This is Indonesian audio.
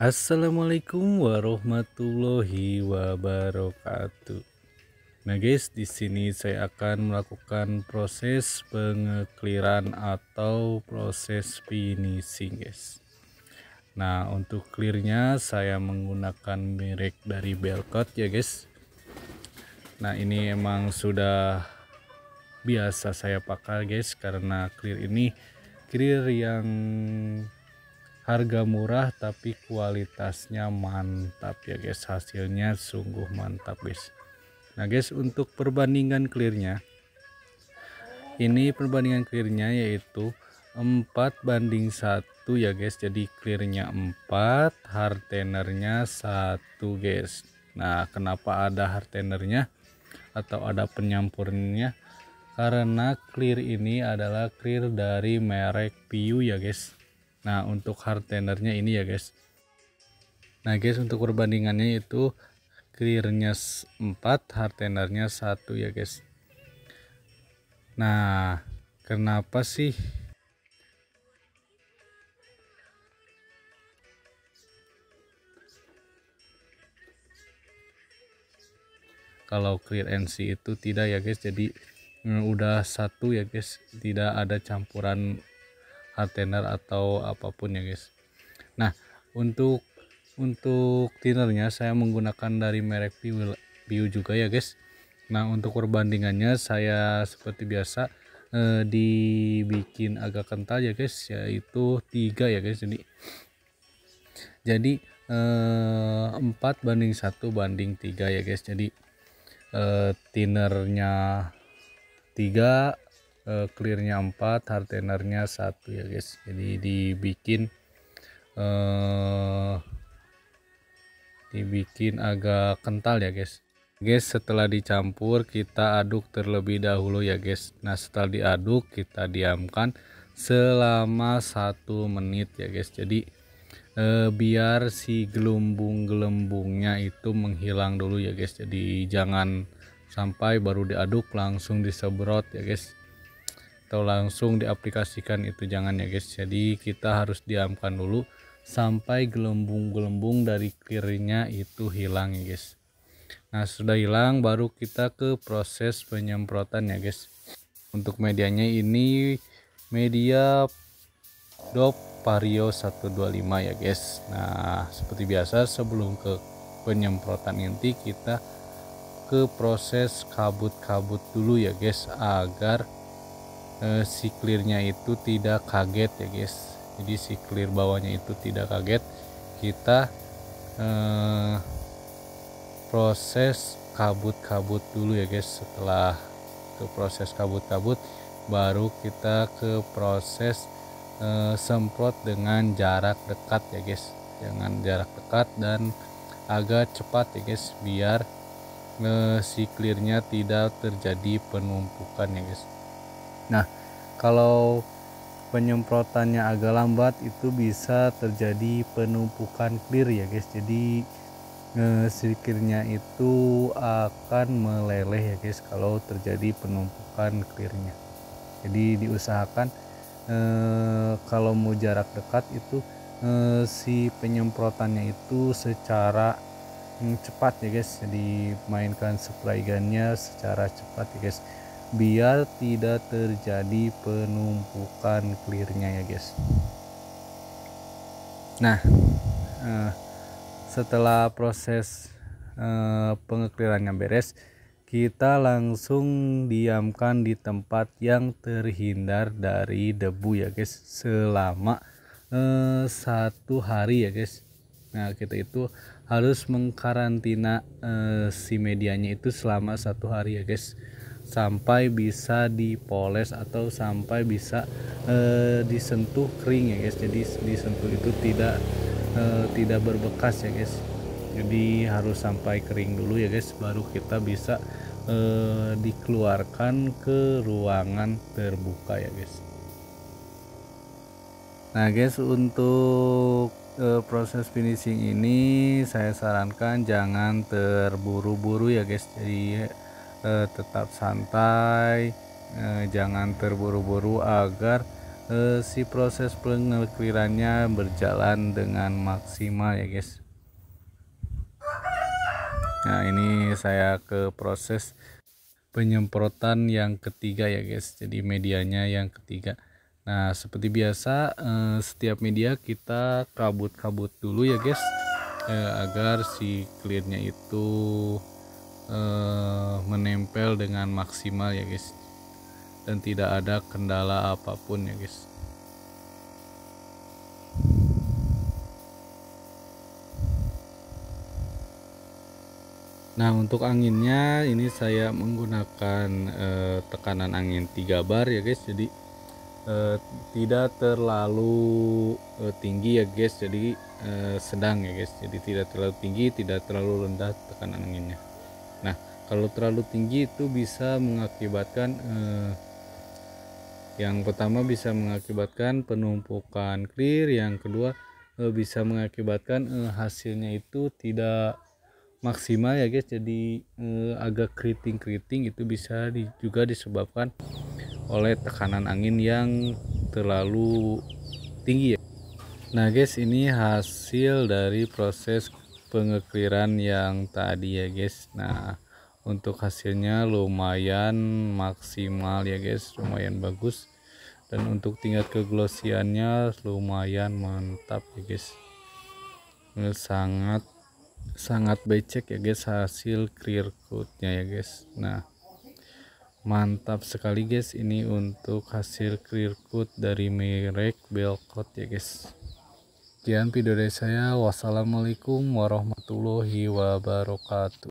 Assalamualaikum warahmatullahi wabarakatuh. Nah guys, di sini saya akan melakukan proses pengekliran atau proses finishing guys. Nah untuk clearnya saya menggunakan merek dari Belcott ya guys. Nah ini emang sudah biasa saya pakai guys, karena clear ini clear yang harga murah tapi kualitasnya mantap ya guys, hasilnya sungguh mantap guys. Nah guys, untuk perbandingan clearnya, ini perbandingan clearnya yaitu 4:1 ya guys. Jadi clearnya 4, hardenernya 1 guys. Nah kenapa ada hardenernya atau ada penyampurnya? Karena clear ini adalah clear dari merek Piu ya guys. Nah untuk hardenernya ini ya guys. Nah guys, untuk perbandingannya itu clearnya 4, hardenernya 1 ya guys. Nah kenapa sih kalau clear NC itu tidak ya guys? Jadi udah satu ya guys, tidak ada campuran hardener atau apapun ya guys. Nah untuk thinnernya saya menggunakan dari merek Piu juga ya guys. Nah untuk perbandingannya saya seperti biasa dibikin agak kental ya guys, yaitu 3 ya guys. Jadi 4:1 banding 3 ya guys. Jadi thinnernya 3, clearnya 4, hardenernya 1 ya guys. Jadi dibikin agak kental ya guys. Setelah dicampur kita aduk terlebih dahulu ya guys. Nah setelah diaduk kita diamkan selama 1 menit ya guys. Jadi biar si gelembung-gelembungnya itu menghilang dulu ya guys. Jadi jangan sampai baru diaduk langsung disemprot ya guys, atau langsung diaplikasikan, itu jangan ya guys. Jadi kita harus diamkan dulu sampai gelembung-gelembung dari clearnya itu hilang ya guys. Nah sudah hilang baru kita ke proses penyemprotan ya guys. Untuk medianya ini media DOP Vario 125 ya guys. Nah seperti biasa sebelum ke penyemprotan inti kita ke proses kabut-kabut dulu ya guys, agar si clearnya itu tidak kaget ya guys. Jadi si clear bawahnya itu tidak kaget. Kita proses kabut-kabut dulu ya guys. Setelah ke proses kabut-kabut baru kita ke proses semprot dengan jarak dekat ya guys. Jangan jarak dekat dan agak cepat ya guys, biar si clearnya tidak terjadi penumpukan ya guys. Nah kalau penyemprotannya agak lambat itu bisa terjadi penumpukan clear ya guys. Jadi sikirnya itu akan meleleh ya guys kalau terjadi penumpukan clearnya. Jadi diusahakan kalau mau jarak dekat itu si penyemprotannya itu secara cepat ya guys. Jadi mainkan spray gunnya secara cepat ya guys, biar tidak terjadi penumpukan clearnya ya guys. Nah setelah proses pengeklirannya beres, kita langsung diamkan di tempat yang terhindar dari debu ya guys selama 1 hari ya guys. Nah kita itu harus mengkarantina si medianya itu selama 1 hari ya guys, sampai bisa dipoles atau sampai bisa disentuh kering ya guys. Jadi disentuh itu tidak berbekas ya guys. Jadi harus sampai kering dulu ya guys, baru kita bisa dikeluarkan ke ruangan terbuka ya guys. Nah guys, untuk proses finishing ini saya sarankan jangan terburu-buru ya guys. Jadi tetap santai, jangan terburu-buru agar si proses pengeklirannya berjalan dengan maksimal ya guys. Nah ini saya ke proses penyemprotan yang ketiga ya guys, jadi medianya yang ketiga. Nah seperti biasa setiap media kita kabut-kabut dulu ya guys, agar si clearnya itu menempel dengan maksimal ya guys, dan tidak ada kendala apapun ya guys. Nah untuk anginnya ini saya menggunakan tekanan angin 3 bar ya guys, jadi tidak terlalu tinggi ya guys, jadi sedang ya guys, jadi tidak terlalu tinggi tidak terlalu rendah tekanan anginnya. Nah kalau terlalu tinggi itu bisa mengakibatkan yang pertama bisa mengakibatkan penumpukan clear, yang kedua bisa mengakibatkan hasilnya itu tidak maksimal ya guys, jadi agak keriting-keriting. Itu bisa juga disebabkan oleh tekanan angin yang terlalu tinggi ya. Nah guys, ini hasil dari proses pengekliran yang tadi ya guys. Nah untuk hasilnya lumayan maksimal ya guys, lumayan bagus, dan untuk tingkat keglosiannya lumayan mantap ya guys. Sangat becek ya guys hasil clear coatnya ya guys. Nah mantap sekali guys ini untuk hasil clear coat dari merek Belcoat ya guys. Sekian video dari saya, wassalamualaikum warahmatullahi wabarakatuh.